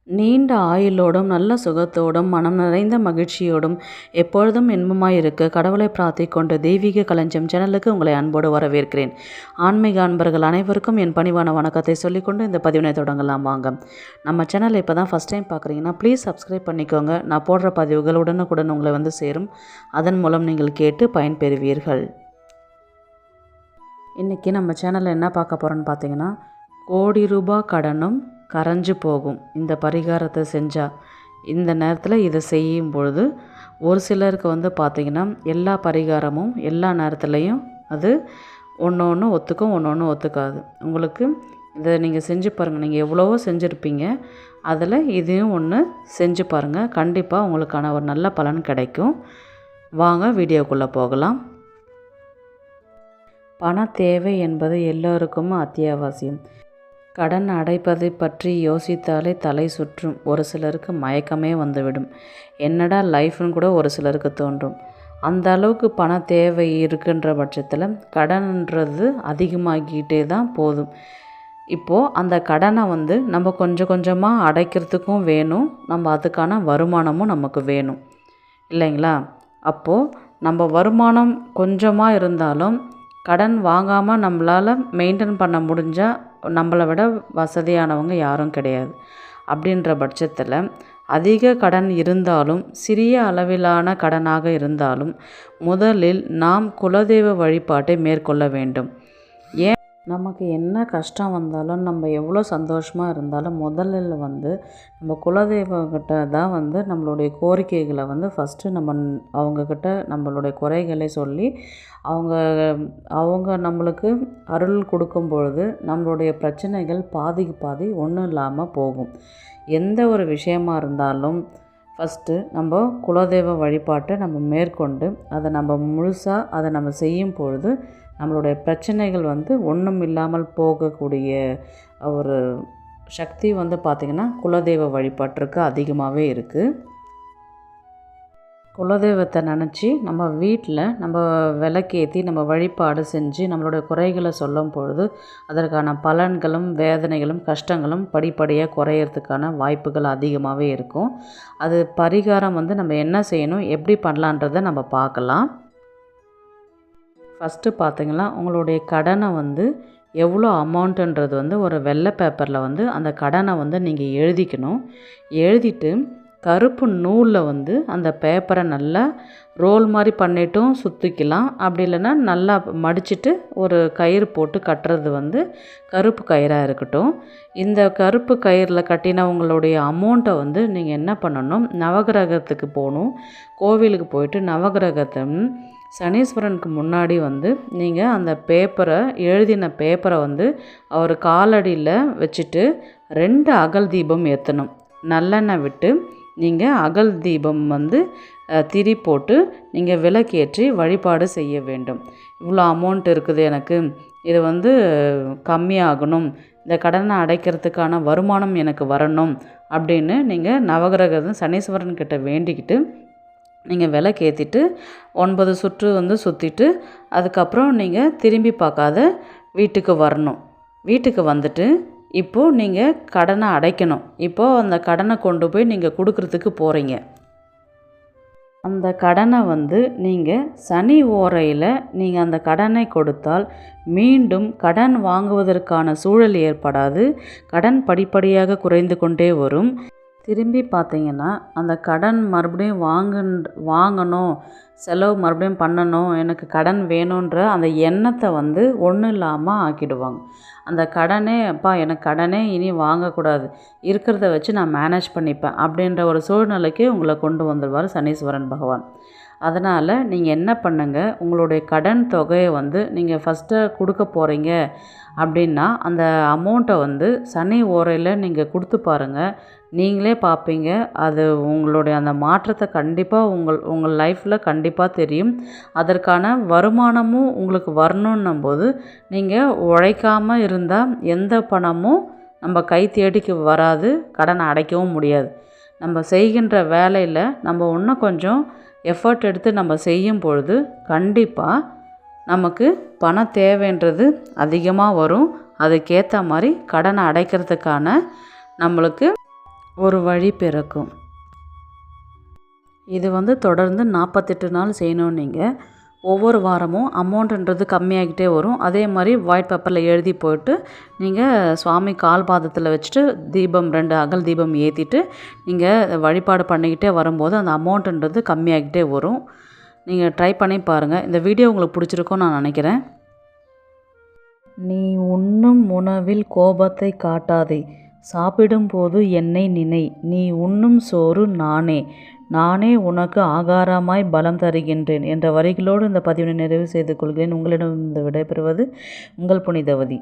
நீண்ட ஆயுளோடும் நல்ல சுகத்தோடும் மனம் நிறைந்த மகிழ்ச்சியோடும் எப்பொழுதும் இன்பமாய் இருக்க கடவுளை பிரார்த்திக்கொண்டு தெய்வீக களஞ்சியம் சேனலுக்கு உங்களை அன்போடு வரவேற்கிறேன். ஆன்மீக அன்பர்கள் அனைவருக்கும் என் பணிவான வணக்கத்தை சொல்லிக்கொண்டு இந்த பதிவினை தொடங்கலாம் வாங்க. நம்ம சேனலை இப்போ தான் ஃபஸ்ட் டைம் பார்க்குறீங்கன்னா ப்ளீஸ் சப்ஸ்கிரைப் பண்ணிக்கோங்க. நான் போடுற பதிவுகள் உடனுக்குடன் உங்களை வந்து சேரும். அதன் மூலம் நீங்கள் கேட்டு பயன்பெறுவீர்கள். இன்றைக்கி நம்ம சேனலில் என்ன பார்க்க போகிறோன்னு பார்த்தீங்கன்னா, கோடி ரூபாய் கடனும் கரைஞ்சு போகும் இந்த பரிகாரத்தை செஞ்சால். இந்த நேரத்தில் இதை செய்யும் பொழுது ஒரு சிலருக்கு வந்து பார்த்திங்கன்னா எல்லா பரிகாரமும் எல்லா நேரத்துலையும் அது ஒன்று ஒன்று ஒத்துக்கும், ஒன்று ஒன்று ஒத்துக்காது. உங்களுக்கு இதை நீங்கள் செஞ்சு பாருங்கள். நீங்கள் எவ்வளவோ செஞ்சுருப்பீங்க, அதில் இதையும் ஒன்று செஞ்சு பாருங்கள். கண்டிப்பாக உங்களுக்கான ஒரு நல்ல பலன் கிடைக்கும். வாங்க வீடியோக்குள்ளே போகலாம். பண தேவை என்பது எல்லோருக்கும் அத்தியாவசியம். கடன் அடைப்பதை பற்றி யோசித்தாலே தலை சுற்றும். ஒரு சிலருக்கு மயக்கமே வந்துவிடும். என்னடா லைஃப்னு கூட ஒரு சிலருக்கு தோன்றும். அந்த அளவுக்கு பண தேவை இருக்குன்ற பட்சத்தில் கடன்ன்றது அதிகமாகிக்கிட்டே தான் போதும். இப்போது அந்த கடனை வந்து நம்ம கொஞ்சம் கொஞ்சமாக அடைக்கிறதுக்கும் வேணும், நம்ம அதுக்கான வருமானமும் நமக்கு வேணும் இல்லைங்களா? அப்போது நம்ம வருமானம் கொஞ்சமாக இருந்தாலும் கடன் வாங்காமல் நம்மளால் மெயின்டைன் பண்ண முடிஞ்சால் நம்மளை விட வசதியானவங்க யாரும் கிடையாது. அப்படின்ற பட்சத்தில் அதிக கடன் இருந்தாலும் சிறிய அளவிலான கடனாக இருந்தாலும் முதலில் நாம் குலதெய்வ வழிபாட்டை மேற்கொள்ள வேண்டும். ஏன் நமக்கு என்ன கஷ்டம் வந்தாலும் நம்ம எவ்வளோ சந்தோஷமாக இருந்தாலும் முதலில் வந்து நம்ம குலதெய்வங்கிட்ட தான் வந்து நம்மளுடைய கோரிக்கைகளை வந்து ஃபஸ்ட்டு நம்ம அவங்கக்கிட்ட நம்மளுடைய குறைகளை சொல்லி அவங்க நம்மளுக்கு அருள் கொடுக்கும் பொழுது நம்மளுடைய பிரச்சனைகள் பாதிக்கு பாதி ஒன்றும் இல்லாமல் போகும். எந்த ஒரு விஷயமா இருந்தாலும் ஃபஸ்ட்டு நம்ம குலதெய்வ வழிபாட்டை நம்ம மேற்கொண்டு அதை நம்ம முழுசாக அதை நம்ம செய்யும் பொழுது நம்மளுடைய பிரச்சனைகள் வந்து ஒன்றும் இல்லாமல் போகக்கூடிய ஒரு சக்தி வந்து பார்த்திங்கன்னா குலதெய்வ வழிபாட்டிற்கு அதிகமாகவே இருக்குது. குலதெய்வத்தை நினச்சி நம்ம வீட்டில் நம்ம விளக்கேற்றி நம்ம வழிபாடு செஞ்சு நம்மளுடைய குறைகளை சொல்லும் பொழுது அதற்கான பலன்களும் வேதனைகளும் கஷ்டங்களும் படிப்படியாக குறையிறதுக்கான வாய்ப்புகள் அதிகமாகவே இருக்கும். அது பரிகாரம் வந்து நம்ம என்ன செய்யணும், எப்படி பண்ணலான்றதை நம்ம பார்க்கலாம். ஃபஸ்ட்டு பார்த்திங்கன்னா உங்களுடைய கடனை வந்து எவ்வளோ அமௌண்ட்டுன்றது வந்து ஒரு வெள்ளை பேப்பரில் வந்து அந்த கடனை வந்து நீங்கள் எழுதிக்கணும். எழுதிட்டு கருப்பு நூலில் வந்து அந்த பேப்பரை நல்லா ரோல் மாதிரி பண்ணிட்டும் சுற்றிக்கலாம். அப்படி இல்லைன்னா நல்லா மடிச்சுட்டு ஒரு கயிறு போட்டு கட்டுறது வந்து கருப்பு கயிறாக இருக்கட்டும். இந்த கருப்பு கயிறில் கட்டின உங்களுடைய அமௌண்ட்டை வந்து நீங்கள் என்ன பண்ணணும், நவகிரகத்துக்கு போகணும். கோவிலுக்கு போயிட்டு நவகிரகத்தை சனீஸ்வரனுக்கு முன்னாடி வந்து நீங்கள் அந்த எழுதின பேப்பரை வந்து அவர் காலடியில் வச்சுட்டு 2 அகல் தீபம் ஏற்றணும். நல்லெண்ணெய் விட்டு நீங்கள் அகல் தீபம் வந்து திரி போட்டு நீங்கள் விளக்கேற்றி வழிபாடு செய்ய வேண்டும். இவ்வளோ அமௌண்ட் இருக்குது எனக்கு, இது வந்து கம்மியாகணும், இந்த கடனை அடைக்கிறதுக்கான வருமானம் எனக்கு வரணும் அப்படின்னு நீங்கள் நவகிரகம் சனீஸ்வரன்கிட்ட வேண்டிக்கிட்டு நீங்கள் விளக்கேற்றிட்டு 9 சுற்று வந்து சுற்றிட்டு அதுக்கப்புறம் நீங்கள் திரும்பி பார்க்காத வீட்டுக்கு வரணும். வீட்டுக்கு வந்துட்டு இப்போது நீங்கள் கடனை அடைக்கணும். இப்போது அந்த கடனை கொண்டு போய் நீங்கள் கொடுக்குறதுக்கு போகிறீங்க. அந்த கடனை வந்து நீங்கள் சனி ஓரையில் நீங்கள் அந்த கடனை கொடுத்தால் மீண்டும் கடன் வாங்குவதற்கான சூழல் ஏற்படாது. கடன் படிப்படியாக குறைந்து கொண்டே வரும். திரும்பி பார்த்தீங்கன்னா அந்த கடன் மறுபடியும் வாங்கணும், செலவு மறுபடியும் பண்ணணும், எனக்கு கடன் வேணுன்ற அந்த எண்ணத்தை வந்து ஒன்றும் இல்லாமல் ஆக்கிடுவாங்க. அந்த கடனே எனக்கு கடனே இனி வாங்கக்கூடாது, இருக்கிறத வச்சு நான் மேனேஜ் பண்ணிப்பேன் அப்படின்ற ஒரு சூழ்நிலைக்கு உங்களை கொண்டு வந்துடுவார் சனீஸ்வரன் பகவான். அதனால் நீங்கள் என்ன பண்ணுங்கள், உங்களுடைய கடன் தொகையை வந்து நீங்கள் ஃபஸ்ட்டு கொடுக்க போகிறீங்க அப்படின்னா அந்த அமௌண்ட்டை வந்து சனி ஓரையில் நீங்கள் கொடுத்து பாருங்கள். நீங்களே பார்ப்பீங்க, அது உங்களுடைய அந்த மாற்றத்தை கண்டிப்பாக உங்கள் லைஃப்பில் கண்டிப்பாக தெரியும். அதற்கான வருமானமும் உங்களுக்கு வரணுன்னும் போது நீங்கள் உழைக்காமல் இருந்தால் எந்த பணமும் நம்ம கை தேடிக்கு வராது, கடனை அடைக்கவும் முடியாது. நம்ம செய்கின்ற வேலையில் நம்ம இன்னும் கொஞ்சம் எஃபர்ட் எடுத்து நம்ம செய்யும் பொழுது கண்டிப்பாக நமக்கு பண தேவைன்றது அதிகமாக வரும். அதுக்கேற்ற மாதிரி கடனை அடைக்கிறதுக்கான நம்மளுக்கு ஒரு வழி பிறக்கும். இது வந்து தொடர்ந்து 48 நாள் செய்யணும். நீங்கள் ஒவ்வொரு வாரமும் அமௌண்ட்டுன்றது கம்மியாகிட்டே வரும். அதே மாதிரி ஒயிட் பேப்பரில் எழுதி போட்டு நீங்கள் சுவாமி கால் பாதத்தில் வச்சுட்டு தீபம் 2 அகல் தீபம் ஏற்றிட்டு நீங்கள் வழிபாடு பண்ணிக்கிட்டே வரும்போது அந்த அமௌண்ட்டுன்றது கம்மியாகிட்டே வரும். நீங்கள் ட்ரை பண்ணி பாருங்கள். இந்த வீடியோ உங்களுக்கு பிடிச்சிருக்கும்னு நான் நினைக்கிறேன். நீ உண்ணும் உணவில் கோபத்தை காட்டாதே, சாப்பிடும்போது என்னை நினை. நீ உண்ணும் சோறு நானே, நானே உனக்கு ஆகாரமாய் பலம் தருகின்றேன் என்ற வரிகளோடு இந்த பதிவினை நிறைவு செய்து கொள்கிறேன். உங்களிடம் விடைபெறுவது உங்கள் புனிதவதி.